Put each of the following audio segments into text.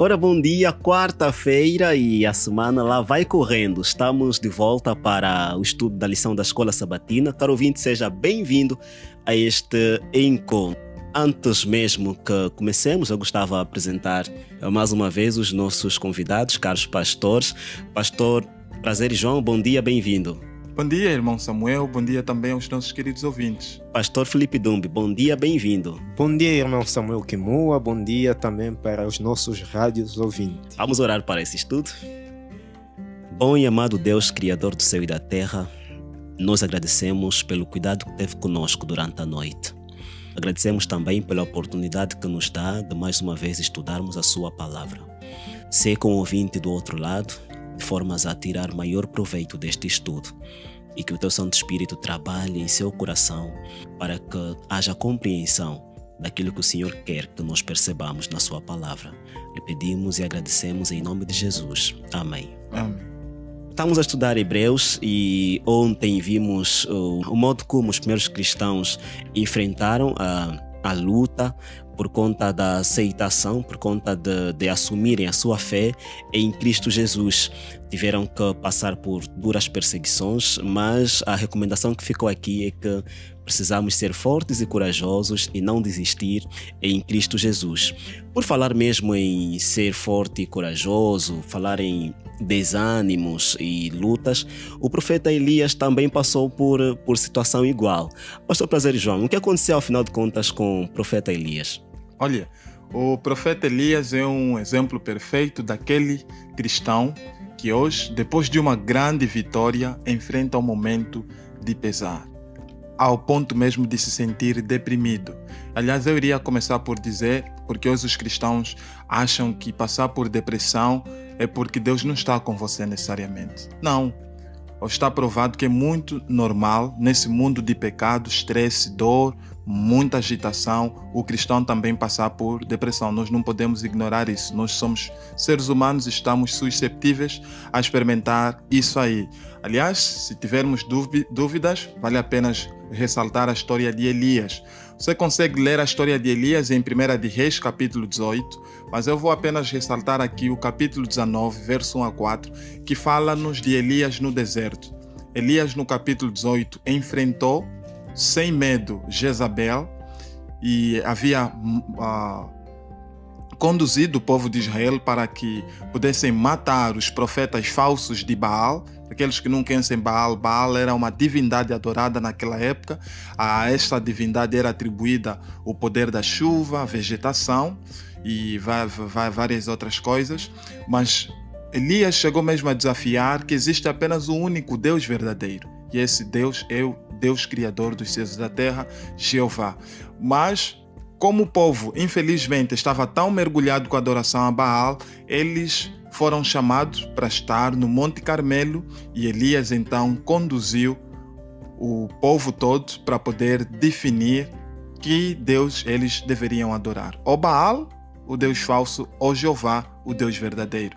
Ora, bom dia, quarta-feira e a semana lá vai correndo. Estamos de volta para o estudo da lição da Escola Sabatina. Caro ouvinte, seja bem-vindo a este encontro. Antes mesmo que comecemos, eu gostava de apresentar mais uma vez os nossos convidados, caros pastores. Pastor Prazer João, bom dia, bem-vindo. Bom dia, irmão Samuel. Bom dia também aos nossos queridos ouvintes. Pastor Felipe Dumbi, bom dia, bem-vindo. Bom dia, irmão Samuel Kimua. Bom dia também para os nossos rádios ouvintes. Vamos orar para esse estudo? Bom e amado Deus, Criador do céu e da terra, nós agradecemos pelo cuidado que teve conosco durante a noite. Agradecemos também pela oportunidade que nos dá de mais uma vez estudarmos a sua palavra. Ser com o ouvinte do outro lado, de formas a tirar maior proveito deste estudo, e que o teu Santo Espírito trabalhe em seu coração para que haja compreensão daquilo que o Senhor quer que nós percebamos na sua palavra. Lhe pedimos e agradecemos em nome de Jesus. Amém. Amém. Estamos a estudar Hebreus e ontem vimos o modo como os primeiros cristãos enfrentaram a luta por conta da aceitação, por conta de assumirem a sua fé em Cristo Jesus. Tiveram que passar por duras perseguições, mas a recomendação que ficou aqui é que precisamos ser fortes e corajosos e não desistir em Cristo Jesus. Por falar mesmo em ser forte e corajoso, falar em desânimos e lutas, o profeta Elias também passou por situação igual. Pastor Prazer João, o que aconteceu ao final de contas com o profeta Elias? Olha, o profeta Elias é um exemplo perfeito daquele cristão que hoje, depois de uma grande vitória, enfrenta um momento de pesar, ao ponto mesmo de se sentir deprimido. Aliás, eu iria começar por dizer, porque hoje os cristãos acham que passar por depressão é porque Deus não está com você necessariamente. Não. Está provado que é muito normal nesse mundo de pecado, estresse, dor, muita agitação, o cristão também passar por depressão. Nós não podemos ignorar isso. Nós somos seres humanos e estamos suscetíveis a experimentar isso aí. Aliás, se tivermos dúvidas, vale a pena ressaltar a história de Elias. Você consegue ler a história de Elias em 1 de Reis, capítulo 18, mas eu vou apenas ressaltar aqui o capítulo 19, verso 1 a 4, que fala-nos de Elias no deserto. Elias, no capítulo 18, enfrentou sem medo Jezabel e havia conduzido o povo de Israel para que pudessem matar os profetas falsos de Baal. Aqueles que não conhecem Baal, Baal era uma divindade adorada naquela época. A esta divindade era atribuída o poder da chuva, a vegetação e várias outras coisas. Mas Elias chegou mesmo a desafiar que existe apenas um único Deus verdadeiro. E esse Deus é o Deus Criador dos céus e da terra, Jeová. Mas, como o povo, infelizmente, estava tão mergulhado com a adoração a Baal, eles foram chamados para estar no Monte Carmelo e Elias então conduziu o povo todo para poder definir que Deus eles deveriam adorar. Ou Baal, o Deus falso, ou Jeová, o Deus verdadeiro.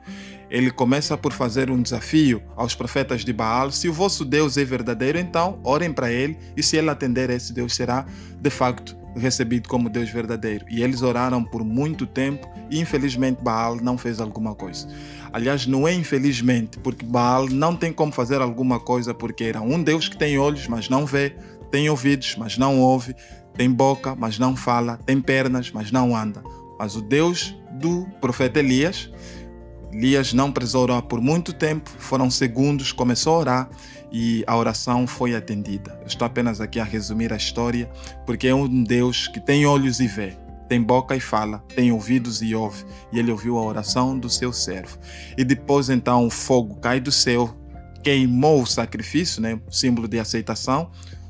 Ele começa por fazer um desafio aos profetas de Baal. Se o vosso Deus é verdadeiro, então orem para ele, e se ele atender, esse Deus será de facto recebido como Deus verdadeiro. E eles oraram por muito tempo e infelizmente Baal não fez alguma coisa. Aliás, não é infelizmente, porque Baal não tem como fazer alguma coisa, porque era um Deus que tem olhos, mas não vê, tem ouvidos, mas não ouve, tem boca, mas não fala, tem pernas, mas não anda. Mas o Deus do profeta Elias não precisou orar por muito tempo, foram segundos, começou a orar e a oração foi atendida. Eu estou apenas aqui a resumir a história, porque é um Deus que tem olhos e vê, tem boca e fala, tem ouvidos e ouve, e ele ouviu a oração do seu servo. E depois então o fogo cai do céu, queimou o sacrifício, símbolo de aceitação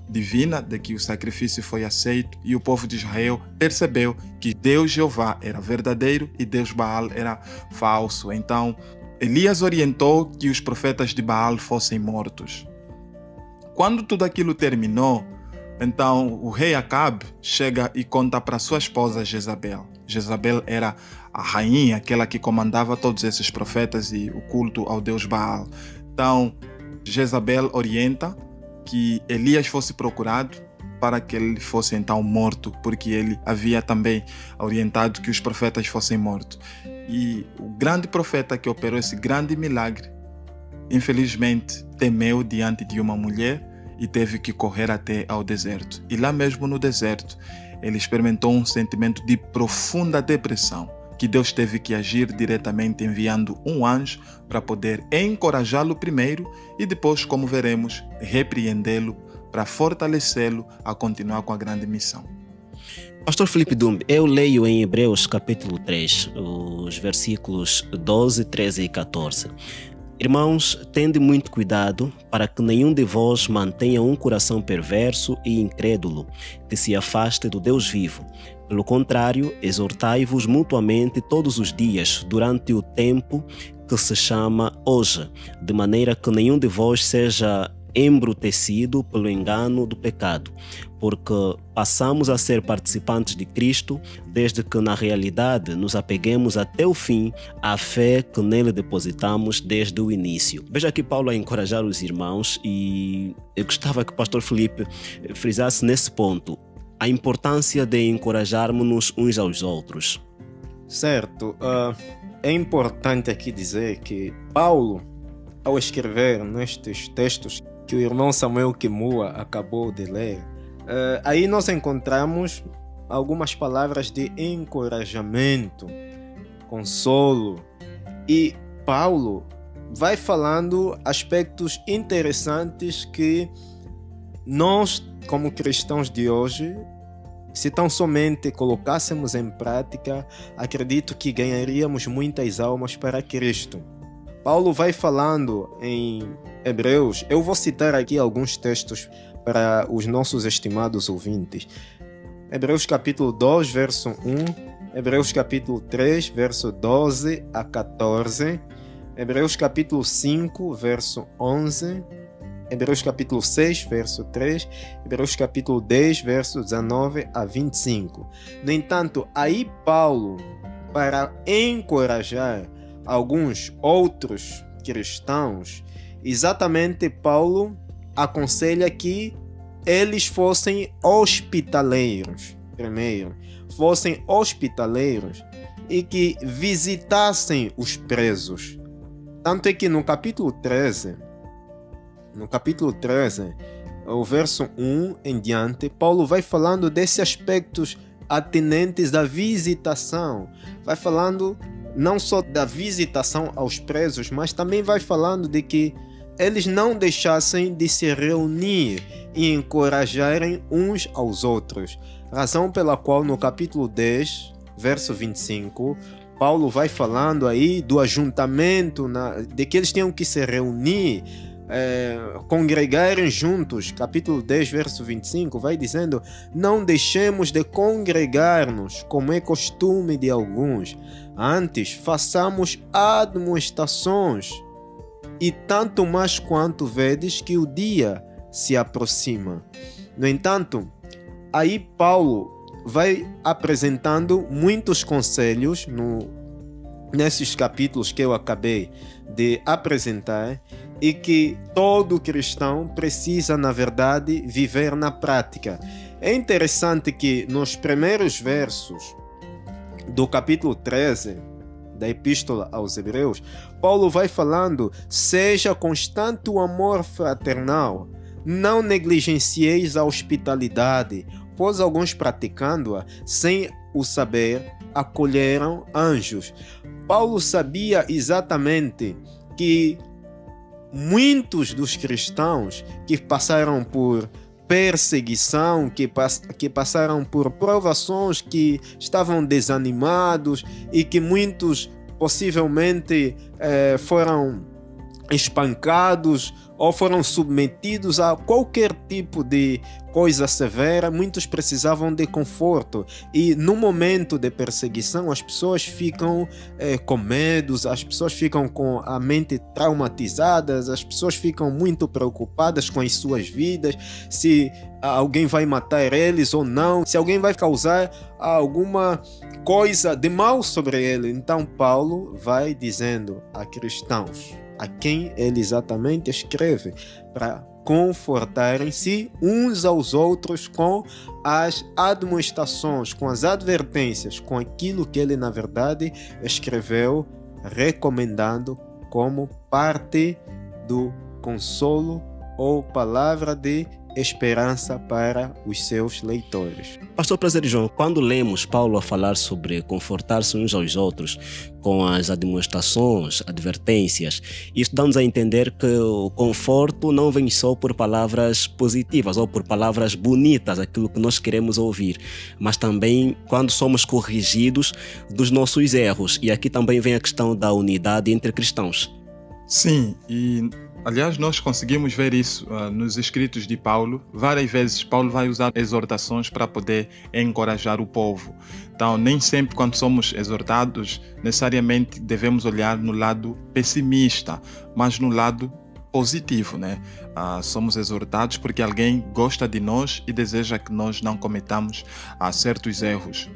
divina, de que o sacrifício foi aceito, e o povo de Israel percebeu que Deus Jeová era verdadeiro e Deus Baal era falso. Então Elias orientou que os profetas de Baal fossem mortos. Quando tudo aquilo terminou, então o rei Acabe chega e conta para sua esposa Jezabel. Jezabel era a rainha, aquela que comandava todos esses profetas e o culto ao Deus Baal. Então Jezabel orienta que Elias fosse procurado para que ele fosse então morto, porque ele havia também orientado que os profetas fossem mortos. E o grande profeta que operou esse grande milagre, infelizmente, temeu diante de uma mulher e teve que correr até ao deserto. E lá mesmo no deserto, ele experimentou um sentimento de profunda depressão, que Deus teve que agir diretamente enviando um anjo para poder encorajá-lo primeiro e depois, como veremos, repreendê-lo para fortalecê-lo a continuar com a grande missão. Pastor Felipe Dumbe, eu leio em Hebreus capítulo 3, os versículos 12, 13 e 14. Irmãos, tende muito cuidado para que nenhum de vós mantenha um coração perverso e incrédulo, que se afaste do Deus vivo. Pelo contrário, exortai-vos mutuamente todos os dias, durante o tempo que se chama hoje, de maneira que nenhum de vós seja embrutecido pelo engano do pecado, porque passamos a ser participantes de Cristo, desde que na realidade nos apeguemos até o fim à fé que nele depositamos desde o início. Veja aqui Paulo a encorajar os irmãos, e eu gostava que o pastor Felipe frisasse nesse ponto a importância de encorajarmos-nos uns aos outros. Certo. É importante aqui dizer que Paulo, ao escrever nestes textos que o irmão Samuel Kimua acabou de ler, aí nós encontramos algumas palavras de encorajamento, consolo, e Paulo vai falando aspectos interessantes que nós, como cristãos de hoje, se tão somente colocássemos em prática, acredito que ganharíamos muitas almas para Cristo. Paulo vai falando em Hebreus, eu vou citar aqui alguns textos para os nossos estimados ouvintes. Hebreus capítulo 2, verso 1, Hebreus capítulo 3, verso 12 a 14, Hebreus capítulo 5, verso 11, Hebreus capítulo 6, verso 3, Hebreus capítulo 10, verso 19 a 25. No entanto, aí Paulo, para encorajar alguns outros cristãos, exatamente Paulo aconselha que eles fossem hospitaleiros, primeiro, fossem hospitaleiros e que visitassem os presos. Tanto é que no capítulo 13, o verso 1 em diante, Paulo vai falando desses aspectos atinentes da visitação, vai falando não só da visitação aos presos, mas também vai falando de que eles não deixassem de se reunir e encorajarem uns aos outros. Razão pela qual no capítulo 10, verso 25, Paulo vai falando aí do ajuntamento, de que eles tinham que se reunir, congregarem juntos. Capítulo 10, verso 25, vai dizendo: não deixemos de congregar-nos, como é costume de alguns. Antes, façamos admoestações, e tanto mais quanto vedes que o dia se aproxima. No entanto, aí Paulo vai apresentando muitos conselhos nesses capítulos que eu acabei de apresentar, e que todo cristão precisa, na verdade, viver na prática. É interessante que nos primeiros versos do capítulo 13 da Epístola aos Hebreus, Paulo vai falando: seja constante o amor fraternal, não negligencieis a hospitalidade, pois alguns praticando-a sem o saber acolheram anjos. Paulo sabia exatamente que muitos dos cristãos que passaram por perseguição, que passaram por provações, que estavam desanimados e que muitos possivelmente foram espancados ou foram submetidos a qualquer tipo de coisa severa, muitos precisavam de conforto. E no momento de perseguição, as pessoas ficam com medos, as pessoas ficam com a mente traumatizadas, as pessoas ficam muito preocupadas com as suas vidas, se alguém vai matar eles ou não, se alguém vai causar alguma coisa de mal sobre eles. Então Paulo vai dizendo a cristãos, a quem ele exatamente escreve, para confortarem-se uns aos outros com as admoestações, com as advertências, com aquilo que ele, na verdade, escreveu, recomendando como parte do consolo ou palavra de esperança para os seus leitores. Pastor Prazer João, quando lemos Paulo a falar sobre confortar-se uns aos outros com as admoestações, advertências, isso dá-nos a entender que o conforto não vem só por palavras positivas ou por palavras bonitas, aquilo que nós queremos ouvir, mas também quando somos corrigidos dos nossos erros. E aqui também vem a questão da unidade entre cristãos. Sim, e aliás, nós conseguimos ver isso nos escritos de Paulo. Várias vezes Paulo vai usar exortações para poder encorajar o povo. Então, nem sempre quando somos exortados, necessariamente devemos olhar no lado pessimista, mas no lado positivo, né? Somos exortados porque alguém gosta de nós e deseja que nós não cometamos certos erros.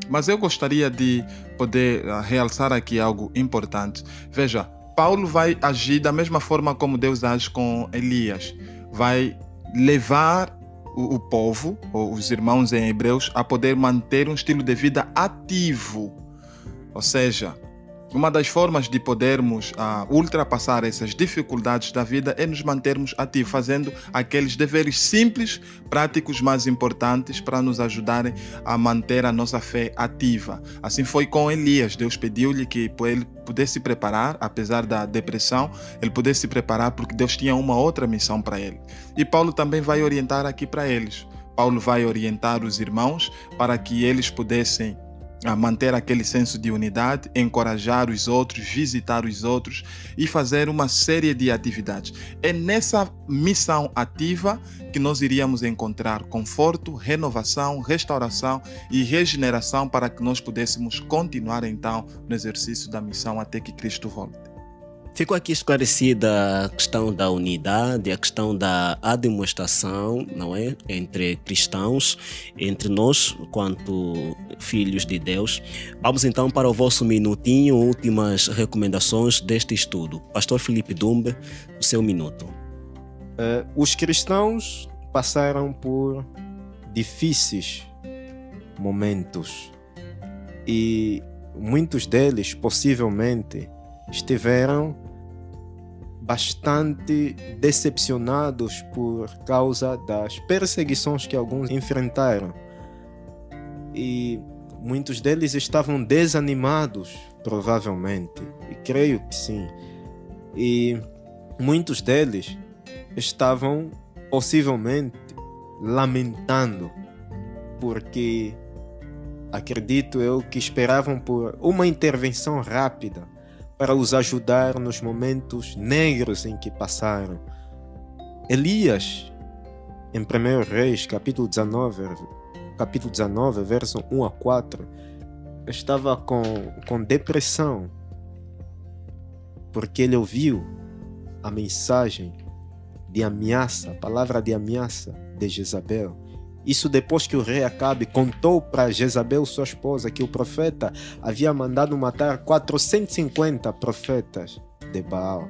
Mas eu gostaria de poder realçar aqui algo importante. Veja, Paulo vai agir da mesma forma como Deus age com Elias. Vai levar o povo, ou os irmãos em Hebreus, a poder manter um estilo de vida ativo. Ou seja, uma das formas de podermos ultrapassar essas dificuldades da vida é nos mantermos ativos, fazendo aqueles deveres simples, práticos, mas importantes para nos ajudarem a manter a nossa fé ativa. Assim foi com Elias. Deus pediu-lhe que ele pudesse se preparar, apesar da depressão, ele pudesse se preparar porque Deus tinha uma outra missão para ele. E Paulo também vai orientar aqui para eles. Paulo vai orientar os irmãos para que eles pudessem a manter aquele senso de unidade, encorajar os outros, visitar os outros e fazer uma série de atividades. É nessa missão ativa que nós iríamos encontrar conforto, renovação, restauração e regeneração para que nós pudéssemos continuar então no exercício da missão até que Cristo volte. Ficou aqui esclarecida a questão da unidade, a questão da admoestação, não é? Entre cristãos, entre nós, quanto filhos de Deus. Vamos então para o vosso minutinho, últimas recomendações deste estudo. Pastor Felipe Dumbe, o seu minuto. Os cristãos passaram por difíceis momentos e muitos deles, possivelmente, estiveram bastante decepcionados por causa das perseguições que alguns enfrentaram. E muitos deles estavam desanimados, provavelmente, e creio que sim. E muitos deles estavam possivelmente lamentando, porque acredito eu que esperavam por uma intervenção rápida para os ajudar nos momentos negros em que passaram. Elias, em 1 Reis, capítulo 19, verso 1 a 4, estava com depressão, porque ele ouviu a mensagem de ameaça, a palavra de ameaça de Jezabel. Isso depois que o rei Acabe contou para Jezabel, sua esposa, que o profeta havia mandado matar 450 profetas de Baal.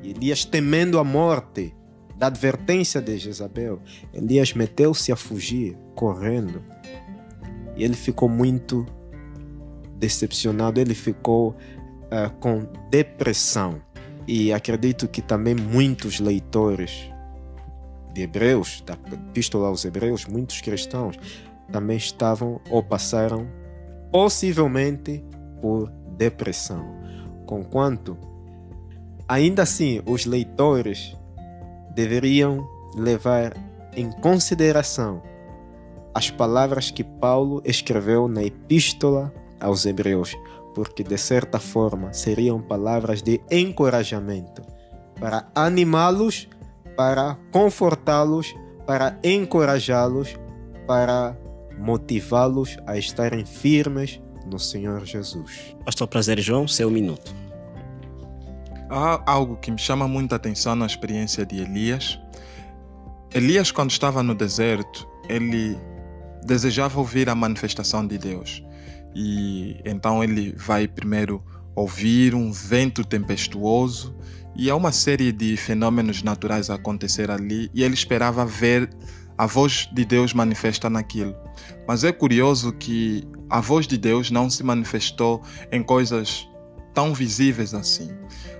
E Elias, temendo a morte da advertência de Jezabel, Elias meteu-se a fugir, correndo. E ele ficou muito decepcionado, ele ficou com depressão. E acredito que também muitos leitores de Hebreus, da Epístola aos Hebreus, muitos cristãos também estavam ou passaram possivelmente por depressão. Conquanto, ainda assim, os leitores deveriam levar em consideração as palavras que Paulo escreveu na Epístola aos Hebreus, porque de certa forma seriam palavras de encorajamento para animá-los, para confortá-los, para encorajá-los, para motivá-los a estarem firmes no Senhor Jesus. Pastor Prazer João, seu minuto. Há algo que me chama muita atenção na experiência de Elias. Elias, quando estava no deserto, ele desejava ouvir a manifestação de Deus. E então ele vai primeiro ouvir um vento tempestuoso e há uma série de fenômenos naturais a acontecer ali e ele esperava ver a voz de Deus manifesta naquilo. Mas é curioso que a voz de Deus não se manifestou em coisas tão visíveis assim.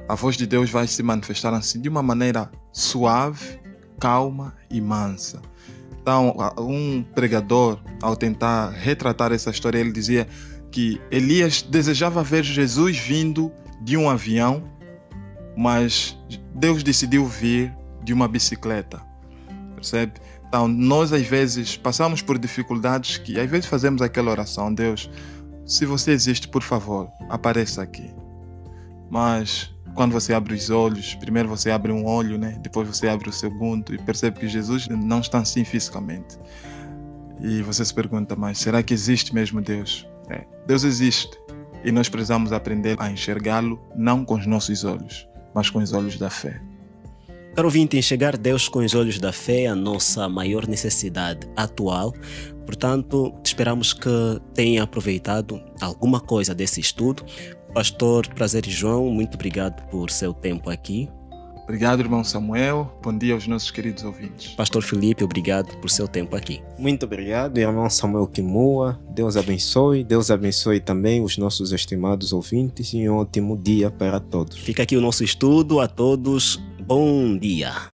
A voz de Deus vai se manifestar assim de uma maneira suave, calma e mansa. Então, um pregador, ao tentar retratar essa história, ele dizia que Elias desejava ver Jesus vindo de um avião, mas Deus decidiu vir de uma bicicleta. Percebe? Então, nós às vezes passamos por dificuldades que às vezes fazemos aquela oração: Deus, se você existe, por favor, apareça aqui. Mas quando você abre os olhos, primeiro você abre um olho, né? Depois você abre o segundo e percebe que Jesus não está assim fisicamente. E você se pergunta, mas será que existe mesmo Deus? Deus existe e nós precisamos aprender a enxergá-lo não com os nossos olhos, mas com os olhos da fé. Caro ouvinte, enxergar Deus com os olhos da fé é a nossa maior necessidade atual. Portanto, esperamos que tenha aproveitado alguma coisa desse estudo. Pastor Prazer João, muito obrigado por seu tempo aqui. Obrigado, irmão Samuel. Bom dia aos nossos queridos ouvintes. Pastor Felipe, obrigado por seu tempo aqui. Muito obrigado, irmão Samuel Kimua. Deus abençoe também os nossos estimados ouvintes e um ótimo dia para todos. Fica aqui o nosso estudo. A todos, bom dia.